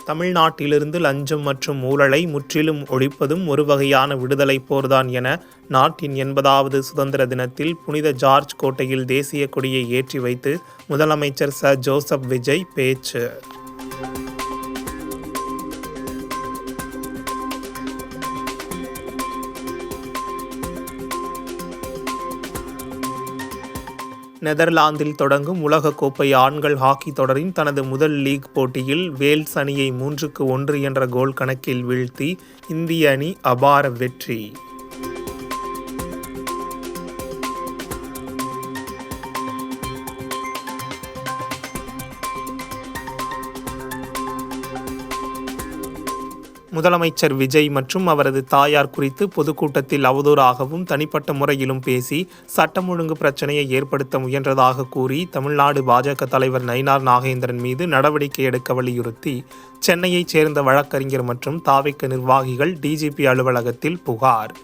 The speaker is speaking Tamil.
தமிழ்நாட்டிலிருந்து லஞ்சம் மற்றும் ஊழலை முற்றிலும் ஒழிப்பதும் ஒரு வகையான விடுதலை போர்தான் என நாட்டின் 80வது சுதந்திர தினத்தில் புனித ஜார்ஜ் கோட்டையில் தேசிய கொடியை ஏற்றி வைத்து முதலமைச்சர் ச. ஜோசப் விஜய் பேச்சு. நெதர்லாந்தில் தொடங்கும் உலகக்கோப்பை ஆண்கள் ஹாக்கி தொடரின் தனது முதல் லீக் போட்டியில் வேல்ஸ் அணியை 3-1 என்ற கோல் கணக்கில் வீழ்த்தி இந்திய அணி அபார வெற்றி. முதலமைச்சர் விஜய் மற்றும் அவரது தாயார் குறித்து பொதுக்கூட்டத்தில் அவதூறாகவும் தனிப்பட்ட முறையிலும் பேசி சட்டம் ஒழுங்கு பிரச்சனையை ஏற்படுத்த முயன்றதாக கூறி தமிழ்நாடு பாஜக தலைவர் நயினார் நாகேந்திரன் மீது நடவடிக்கை எடுக்க வலியுறுத்தி சென்னையைச் சேர்ந்த வழக்கறிஞர் மற்றும் தாவேகா நிர்வாகிகள் டிஜிபி அலுவலகத்தில் புகார்.